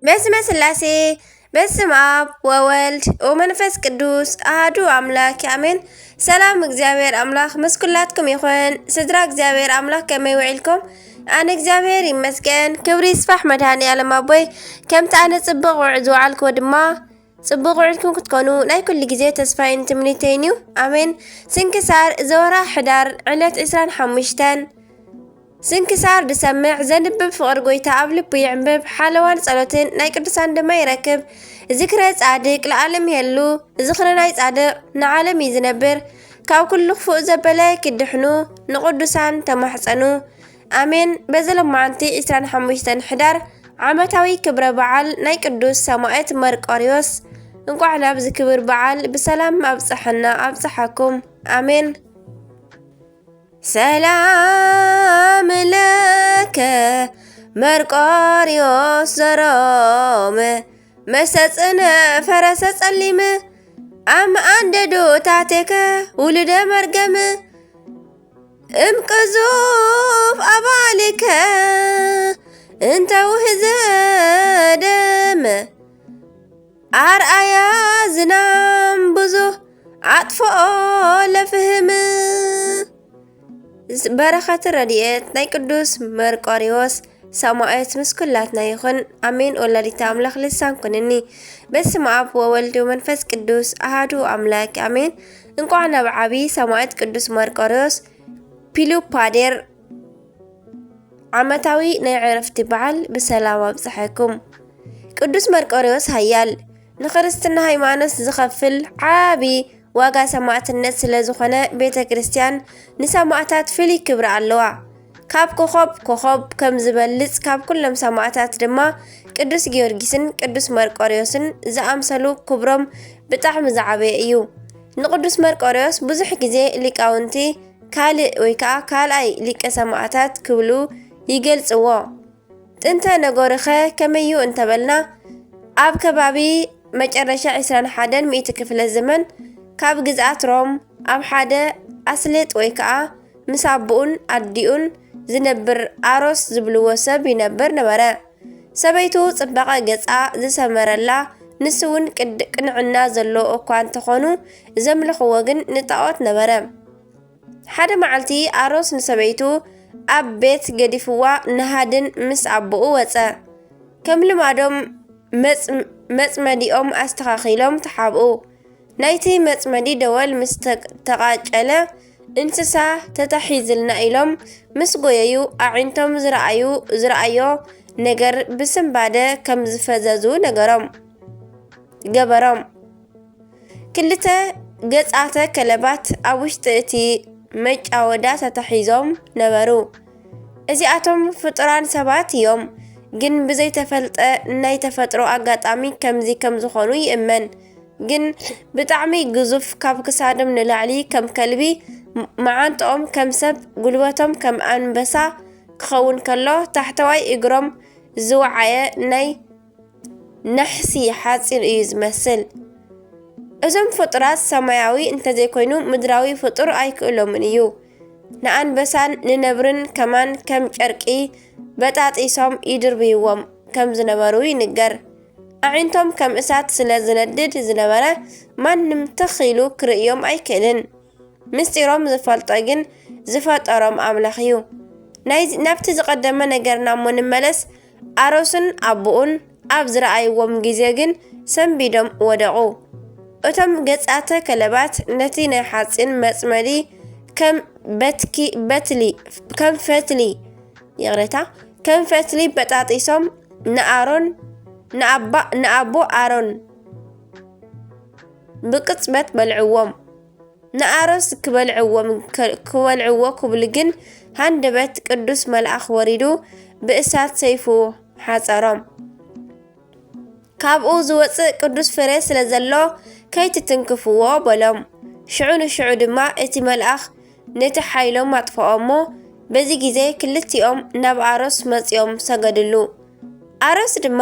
በስመ ስላሴ በስመ አብ ወወልድ ወመንፈስ ቅዱስ አሐዱ አምላክ አሜን። ሰላም እግዚአብሔር አምላክ መስኩላትኩም ይኹን። ስድራ እግዚአብሔር አምላክ ከመይ ውዒልኩም? ኣነ እግዚአብሔር ይመስገን። ክብሪ ይስፋሕ መድኃኔዓለም ኣቦይ ከምቲ ኣነ ጽቡቕ ውዕል ዝወዓልክዎ ድማ ጽቡቕ ውዕልኩም ክትኮኑ ናይ ኩሉ ግዜ ተስፋይን ትምኒተይን እዩ። ኣሜን። ስንክሳር ዘወርሒ ሕዳር ዕለት 25 ስንክሳር ድሰምዕ ዘንብብ ፍቅር ጎይታ ኣብ ልቡ ይዕንብብ ሓለዋን ጸሎትን ናይ ቅዱሳን ድማ ይረክብ። ዝክረ ጻድቅ ለዓለም ይህሉ ዝክረ ናይ ጻድቅ ንዓለም እዩ ዝነብር። ካብ ኩሉ ክፉእ ዘበለ ክድሕኑ ንቅዱሳን ተማሕፀኑ ኣሜን። በዘለማዓንቲ 25 ሕዳር ዓመታዊ ክብረ በዓል ናይ ቅዱስ ሰማዕት መርቆሬዎስ እንኳዕ ናብ ዝክብር በዓል ብሰላም ኣብፅሐና ኣብፅሐኩም ኣሜን። ሰላም ለከ መርቆሬዎስ ዘሮም መሰጽነ ፈረሰ ጸሊም ኣም አንደዶ ታቴከ ውልደ መርገም እምቅዙፍ ኣባልከ እንተ ውህዘ ደም ኣርኣያ ዝናም ብዙሕ ኣጥፍኦ ለፍህም። በረኸት ረድኤት ናይ ቅዱስ መርቆሬዎስ ሰማዕት ምስኩላትና ይኹን ኣሜን። ወላዲተ ኣምላኽ ልሳን ኩንኒ። በስመ አብ ወወልድ ወመንፈስ ቅዱስ አሐዱ አምላክ ኣሜን። እንኳዕ ናብ ዓብይ ሰማዕት ቅዱስ መርቆሬዎስ ፒሉፓዴር ዓመታዊ ናይ ዕረፍቲ በዓል ብሰላም ኣብፅሐኩም። ቅዱስ መርቆሬዎስ ሃያል ንክርስትና ሃይማኖት ዝኸፍል ዓብይ ዋጋ ሰማዕትነት ስለ ዝኾነ ቤተ ክርስቲያን ንሰማዕታት ፍሉይ ክብሪ ኣለዋ። ካብ ኮኸብ ከም ዝበልጽ ካብ ኩሎም ሰማዕታት ድማ ቅዱስ ጊዮርጊስን ቅዱስ መርቆሬዎስን ዝኣምሰሉ ክብሮም ብጣዕሚ ዝዓበየ እዩ። ንቅዱስ መርቆሬዎስ ብዙሕ ግዜ ሊቃውንቲ ካልእ ወይ ከዓ ካልኣይ ሊቀ ሰማዕታት ክብሉ ይገልጽዎ። ጥንተ ነገሩኸ ከመዩ እንተበልና ኣብ ከባቢ መጨረሻ 21 ሚእቲ ክፍለ ዘመን ካብ ግዝኣት ሮም ኣብ ሓደ ኣስሌጥ ወይ ከዓ ምስ ኣቦኡን ኣዲኡን ዝነብር ኣሮስ ዝብልዎ ሰብ ይነብር ነበረ። ሰበይቱ ጽባቐ ገጻ ዝሰመረላ ንሱ እውን ቅንዕና ዘሎ እኳ እንተኾኑ ዘምልኽዎ ግን ንጣዖት ነበረ። ሓደ መዓልቲ ኣሮስ ንሰበይቱ ኣብ ቤት ገዲፍዋ ንሃድን ምስ ኣቦኡ ወፀ። ከም ልማዶም መፅመዲኦም ኣስተኻኺሎም ተሓብኡ። ናይቲ መፅመዲ ደወል ምስ ተቃጨለ እንስሳ ተታሒዝልና ኢሎም ምስ ጎየዩ ኣዒንቶም ዝረኣዮ ነገር ብስምባደ ከም ዝፈዘዙ ገበሮም። ክልተ ገጻተ ከለባት ኣብ ውሽጢ እቲ መጫወዳ ተታሒዞም ነበሩ። እዚኣቶም ፍጡራን ሰባት እዮም፣ ግን ብዘይተፈልጠ ናይ ተፈጥሮ ኣጋጣሚ ከምዚ ከም ዝኾኑ ይእመን። ግን ብጣዕሚ ግዙፍ ካብ ክሳዶም ንላዕሊ ከም ከልቢ፣ መዓንጥኦም ከም ሰብ፣ ጉልበቶም ከም ኣንበሳ ክኸውን ከሎ ታሕተዋይ እግሮም ዝወዓየ ናይ ናሕሲ ሓፂን እዩ ዝመስል። እዞም ፍጡራት ሰማያዊ እንተዘይኮይኑ ምድራዊ ፍጡር ኣይክእሎምን እዩ። ንኣንበሳን ንነብርን ከማን ከም ጨርቂ በጣጢሶም ይድርብይዎም ከም ዝነበሩ ይንገር። ኣዒንቶም ከም እሳት ስለ ዝነድድ ዝነበረ ማንም ተኺሉ ክርእዮም ኣይክእልን። ምስጢሮም ዝፈልጦ ግን ዝፈጠሮም ኣምላኽ እዩ። ናብቲ ዝቐደመ ነገርና እሞ ንመለስ። ኣሮስን ኣቦኡን ኣብ ዝረኣይዎም ግዜ ግን ሰንቢዶም ወደቑ። እቶም ገጻተ ከለባት ነቲ ናይ ሓፂን መፅመዲ ከም ፈትሊ በጣጢሶም ንኣቦ ኣሮን ብቅጽበት በልዕዎም። ንኣሮስ ክበልዕዎ ክብሉ ግን ሃንደበት ቅዱስ መልኣኽ ወሪዱ ብእሳት ሰይፉ ሓፀሮም። ካብኡ ዝወፅእ ቅዱስ ፍሬ ስለ ዘሎ ከይትትንክፍዎ በሎም። ሽዑ ንሽዑ ድማ እቲ መልኣኽ ነቲ ሓይሎም ኣጥፍኦሞ። በዚ ግዜ ክልቲኦም ናብ ኣሮስ መፂኦም ሰገድሉ። ኣሮስ ድማ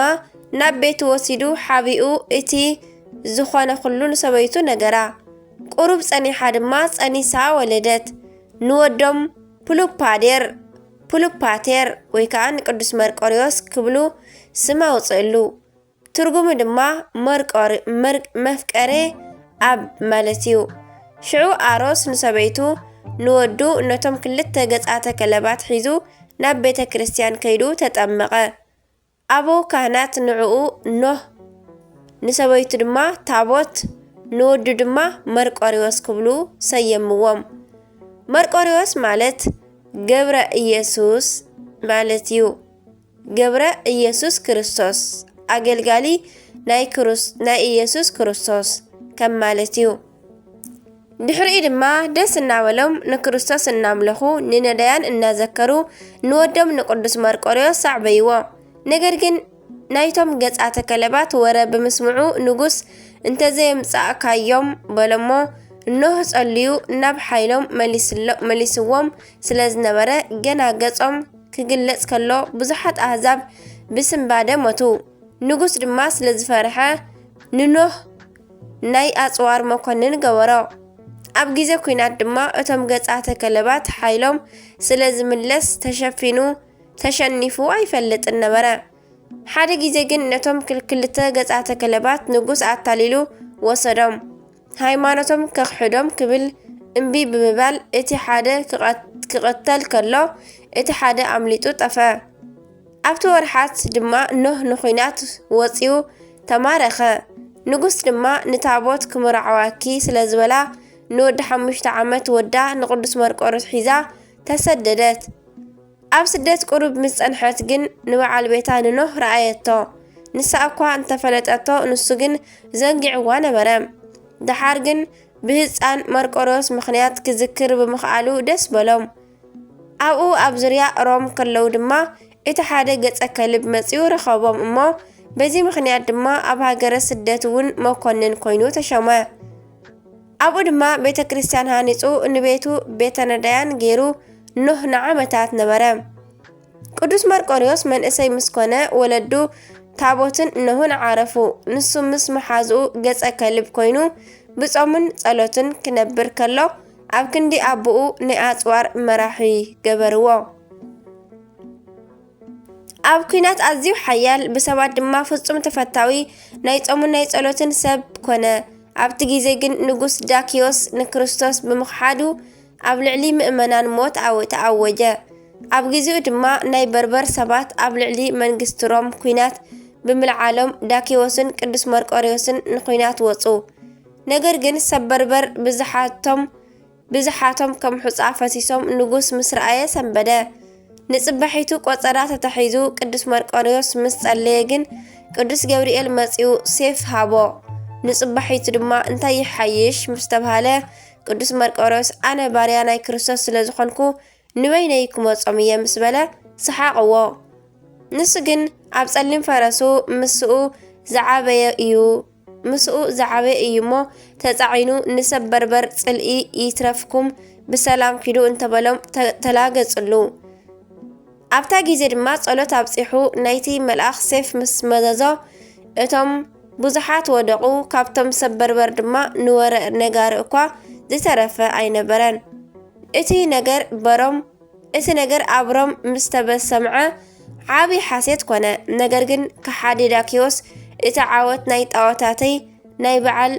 ናብ ቤቱ ወሲዱ ሓቢኡ እቲ ዝኾነ ኩሉ ንሰበይቱ ነገራ። ቁሩብ ፀኒሓ ድማ ፀኒሳ ወለደት። ንወዶም ፑሉፓቴር ወይ ከዓ ንቅዱስ መርቆሬዎስ ክብሉ ስም ኣውፅእሉ። ትርጉሙ ድማ መፍቀሬ ኣብ ማለት እዩ። ሽዑ ኣሮስ ንሰበይቱ ንወዱ ነቶም ክልተ ገጻተ ከለባት ሒዙ ናብ ቤተ ክርስቲያን ከይዱ ተጠመቐ። ኣቦ ካህናት ንዕኡ ኖህ ንሰበይቱ ድማ ታቦት ንወዱ ድማ መርቆሪዎስ ክብሉ ሰየምዎም። መርቆሪዎስ ማለት ገብረ ኢየሱስ ማለት እዩ። ገብረ ኢየሱስ ክርስቶስ ኣገልጋሊ ናይ ኢየሱስ ክርስቶስ ከም ማለት እዩ። ድሕሪኡ ድማ ደስ እናበሎም ንክርስቶስ እናምለኹ ንነዳያን እናዘከሩ ንወዶም ንቅዱስ መርቆሪዎስ ሳዕበይዎ። ነገር ግን ናይቶም ገጻተ ከለባት ወረ ብምስምዑ ንጉስ እንተዘየምጻእካዮም በሎሞ ኖህ ጸልዩ ናብ ሓይሎም መሊስዎም ስለ ዝነበረ ገና ገጾም ክግለጽ ከሎ ብዙሓት ኣህዛብ ብስምባደ ሞቱ። ንጉስ ድማ ስለ ዝፈርሐ ንኖህ ናይ ኣጽዋር መኮንን ገበሮ። ኣብ ግዜ ኩናት ድማ እቶም ገጻተ ከለባት ሓይሎም ስለ ዝምለስ ተሸኒፉ ኣይፈልጥን ነበረ። ሓደ ግዜ ግን ነቶም ክልተ ገጻተ ከለባት ንጉስ ኣታሊሉ ወሰዶም። ሃይማኖቶም ከኽሕዶም ክብል እምቢ ብምባል እቲ ሓደ ክቕተል ከሎ እቲ ሓደ ኣምሊጡ ጠፈ። ኣብቲ ወርሓት ድማ ኖህ ንኹናት ወፂኡ ተማረኸ። ንጉስ ድማ ንታቦት ክምርዓዋኪ ስለ ዝበላ ንወዲ 5 ዓመት ወዳ ንቅዱስ መርቆሪዎስ ሒዛ ተሰደደት። ኣብ ስደት ቁሩብ ምስ ጸንሐት ግን ንበዓል ቤታ ንኖህ ረኣየቶ። ንሳ እኳ እንተፈለጠቶ ንሱ ግን ዘንጊዕዋ ነበረ። ድሓር ግን ብህፃን መርቆሪዎስ ምኽንያት ክዝክር ብምኽኣሉ ደስ በሎም። ኣብኡ ኣብ ዙርያ ሮም ከለዉ ድማ እቲ ሓደ ገጸ ከልብ መጺኡ ረኸቦም እሞ በዚ ምኽንያት ድማ ኣብ ሃገረ ስደት እውን መኮንን ኮይኑ ተሾመ። ኣብኡ ድማ ቤተ ክርስቲያን ሃኒጹ ንቤቱ ቤተ ነዳያን ገይሩ ኖህ ንዓመታት ነበረ። ቅዱስ መርቆሪዎስ መንእሰይ ምስ ኮነ ወለዱ ታቦትን ኖህን ዓረፉ። ንሱ ምስ መሓዝኡ ገጸ ከልብ ኮይኑ ብጾምን ጸሎትን ክነብር ከሎ ኣብ ክንዲ ኣቦኡ ናይ ኣጽዋር መራሒ ገበርዎ። ኣብ ኩናት ኣዝዩ ሓያል ብሰባት ድማ ፍጹም ተፈታዊ ናይ ጾምን ናይ ጸሎትን ሰብ ኮነ። ኣብቲ ግዜ ግን ንጉስ ዳኪዮስ ንክርስቶስ ብምኽሓዱ ኣብ ልዕሊ ምእመናን ሞት ተኣወጀ። ኣብ ጊዜኡ ድማ ናይ በርበር ሰባት ኣብ ልዕሊ መንግስቲ ሮም ኩናት ብምልዓሎም ዳኪዮስን ቅዱስ መርቆሪዎስን ንኩናት ወፁ። ነገር ግን ሰብ በርበር ብዙሓቶም ከም ሑፃ ፈሲሶም ንጉስ ምስ ረኣየ ሰንበደ። ንጽባሒቱ ቆጸራ ተተሒዙ ቅዱስ መርቆሪዎስ ምስ ጸለየ ግን ቅዱስ ገብርኤል መጺኡ ሴፍ ሃቦ። ንጽባሒቱ ድማ እንታይ ይሓይሽ ምስ ተባሃለ ቅዱስ መርቆሪዎስ ኣነ ባርያ ናይ ክርስቶስ ስለ ዝኾንኩ ንበይነይ ክመጾም እየ ምስ በለ ሰሓቕዎ። ንሱ ግን ኣብ ጸሊም ፈረሱ ምስኡ ዝዓበየ እዩ እሞ ተጻዒኑ ንሰብ በርበር ጽልኢ ይትረፍኩም ብሰላም ኪዱ እንተበሎም ተላገጽሉ። ኣብታ ግዜ ድማ ጸሎት ኣብጺሑ ናይቲ መልኣኽ ሴፍ ምስ መዘዞ እቶም ብዙሓት ወደቑ። ካብቶም ሰብ በርበር ድማ ንወረ ነጋሪ እኳ ዝተረፈ ኣይነበረን። እቲ ነገር ኣብ ሮም ምስ ተበሰምዐ ዓብይ ሓሴት ኮነ። ነገር ግን ከሓዲ ዳኪዮስ እቲ ዓወት ናይ ጣዖታተይ ናይ በዓል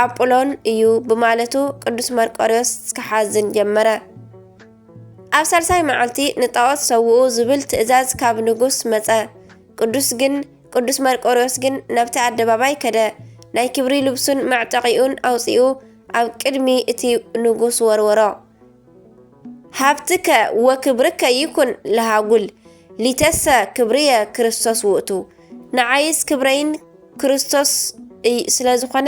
ኣጵሎን እዩ ብማለቱ ቅዱስ መርቆሪዎስ ክሓዝን ጀመረ። ኣብ ሳልሳይ መዓልቲ ንጣዖት ሰውኡ ዝብል ትእዛዝ ካብ ንጉስ መጸ። ቅዱስ መርቆሪዎስ ግን ናብቲ ኣደባባይ ከደ። ናይ ክብሪ ልብሱን መዕጠቂኡን ኣውፂኡ ኣብ ቅድሚ እቲ ንጉስ ወርወሮ። ሃብትከ ወክብርከ ይኩን ለሃጉል ሊተሰ ክብርየ ክርስቶስ ውእቱ። ንዓይስ ክብረይን ክርስቶስ ስለ ዝኾነ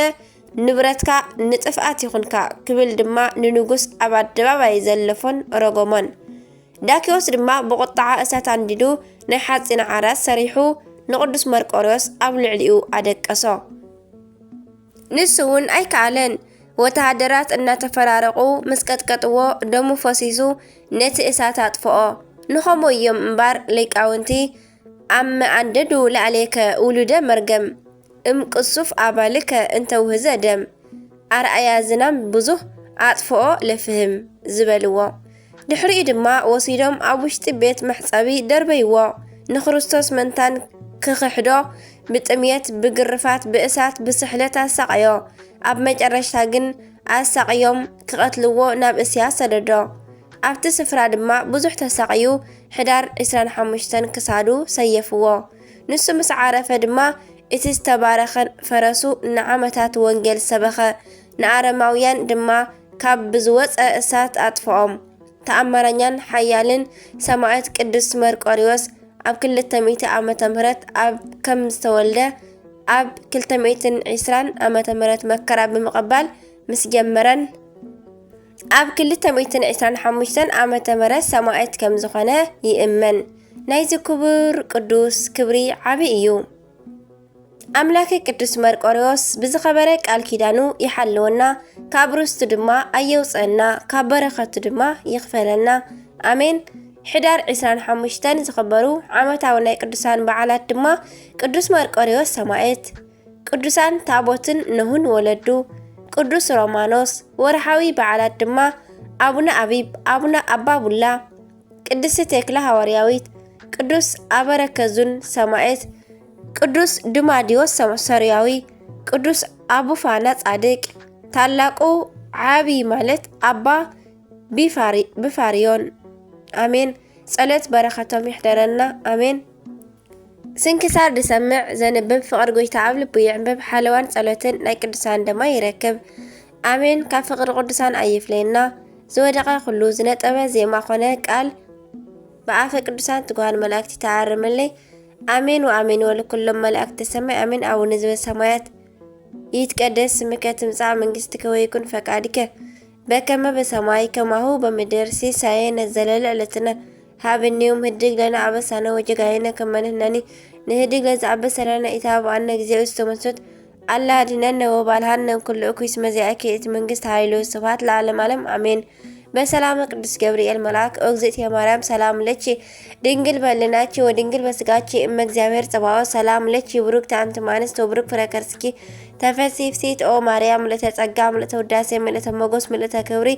ንብረትካ ንጥፍኣት ይኹንካ ክብል ድማ ንንጉስ ኣብ ኣደባባይ ዘለፎን ረጎሞን። ዳኪዮስ ድማ ብቁጣዓ እሳት አንዲዱ ናይ ሓፂን ዓራት ሰሪሑ ንቅዱስ መርቆሪዎስ ኣብ ልዕሊኡ ኣደቀሶ። ንሱ እውን ኣይከኣለን። ወተሃደራት እናተፈራረቁ ምስ ቀጥቀጥዎ ደሙ ፈሲሱ ነቲ እሳት ኣጥፍኦ። ንኸምኡ እዮም እምበር ሊቃውንቲ ኣብ መኣንደዱ ላዕሌከ ውሉደ መርገም እምቅሱፍ ኣባልከ እንተውህዘ ደም ኣርኣያ ዝናም ብዙሕ ኣጥፍኦ ለፍህም ዝበልዎ። ድሕሪኡ ድማ ወሲዶም ኣብ ውሽጢ ቤት መሕፀቢ ደርበይዎ። ንክርስቶስ መንታን ክኽሕዶ ብጥምየት ብግርፋት ብእሳት ብስሕለት ኣሳቀዮ ኣብ መጨረሻ ግን ኣሳቅዮም ክቐትልዎ ናብ እስያ ሰደዶ ኣብቲ ስፍራ ድማ ብዙሕ ተሳቅዩ ሕዳር 25 ክሳዱ ሰየፍዎ ንሱ ምስ ዓረፈ ድማ እቲ ዝተባረኸ ፈረሱ ንዓመታት ወንጌል ሰበኸ ንኣረማውያን ድማ ካብ ብዝወፀ እሳት ኣጥፍኦም ተኣምረኛን ሓያልን ሰማዕት ቅዱስ መርቆሪዎስ ኣብ 200 ዓመተ ምህረት ኣብ ከም ዝተወልደ ኣብ 220 ዓመተ ምህረት መከራ ብምቕባል ምስ ጀመረን ኣብ 225 ዓመተ ምህረት ሰማዕት ከም ዝኾነ ይእመን። ናይዚ ክቡር ቅዱስ ክብሪ ዓብይ እዩ። ኣምላክ ቅዱስ መርቆሪዎስ ብዝኸበረ ቃል ኪዳኑ ይሓልወና ካብ ርስቱ ድማ ኣየውፀና ካብ በረኸቱ ድማ ይኽፈለና ኣሜን። ሕዳር 25 ዝኽበሩ ዓመታዊ ናይ ቅዱሳን በዓላት ድማ ቅዱስ መርቆሪዎስ ሰማዕት፣ ቅዱሳን ታቦትን ነሁን ወለዱ፣ ቅዱስ ሮማኖስ። ወርሓዊ በዓላት ድማ ኣቡነ አቢብ፣ ኣቡነ ኣባቡላ፣ ቅድስት ቴክላ ሃዋርያዊት፣ ቅዱስ አበረከዙን ሰማዕት፣ ቅዱስ ድማዲዮስ ሰማሰርያዊ፣ ቅዱስ አቡፋና ጻድቅ፣ ታላቁ ዓብይ ማለት አባ ቢፋሪዮን አሜን። ጸሎት በረኸቶም ይሕደረና አሜን። ስንክሳር ድሰምዕ ዘንብብ ፍቅር ጎይታ ኣብ ልቡ ይዕንብብ ሓለዋን ጸሎትን ናይ ቅዱሳን ደማ ይረክብ አሜን። ካብ ፍቅሪ ቅዱሳን ኣይፍለየና ዝወደቀ ኩሉ ዝነጠበ ዜማ ኮነ ቃል በአፈ ቅዱሳን ትጓሃን መላእክት ተዓርምለይ አሜን ወአሜን ወለኩሎም መላእክት ተሰማይ አሜን። አቡነ ዘበሰማያት ይትቀደስ ስምከ ትምጻእ መንግስትከ ወይኩን ፈቃድከ በከመ በሰማይ ከማሁ በምድር ሲሳየነ ዘለለ ዕለትነ ሀብኒ ዮም ህድግ ለነ አበሳነ ወጀጋየነ ከመ ንሕነኒ ንህድግ ለዘአበሰ ለነ ኢታብአነ ጊዜኡ ዝተመሱት አላ አድኅነነ ወባልሐነ እምኩሉ እኩይ እስመ ዚአከ ይእቲ መንግስት ኃይሉ ስብሐት ለዓለመ ዓለም አሜን። በሰላም ቅዱስ ገብርኤል መልአክ እግዝእትየ ማርያም ሰላም ለኪ ድንግል በልናኪ ወድንግል በስጋኪ እመ እግዚአብሔር ጸባኦት ሰላም ለኪ ብሩክት አንቲ እምአንስት ወብሩክ ፍሬ ከርስኪ ተፈሥሒ ፍሥሕት ኦ ማርያም ምልዕተ ጸጋ ምልዕተ ውዳሴ ምልዕተ ሞገስ ምልዕተ ክብሪ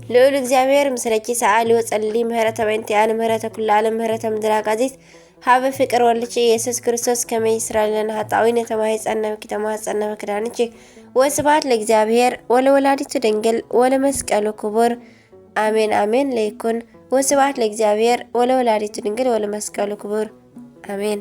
ልዑል እግዚአብሔር ምስለኪ ሰአሊ ወጸልሊ ምህረተ በእንቲአነ ምህረተ ኩሉ ዓለም ምህረተ ምድር አጋዚት ሀበ ፍቅር ወልድኪ ኢየሱስ ክርስቶስ ከመ ይስራይ ለነ ኃጣውኢነ ተማኅፀነ ብኪ ተማኅፀነ በክዳንኪ ወስብሐት ለእግዚአብሔር ወለወላዲቱ ድንግል ወለመስቀሉ ክቡር አሜን አሜን። ለይኩን ወስብሐት ለእግዚአብሔር ወለወላዲቱ ድንግል ወለመስቀሉ ክቡር አሜን።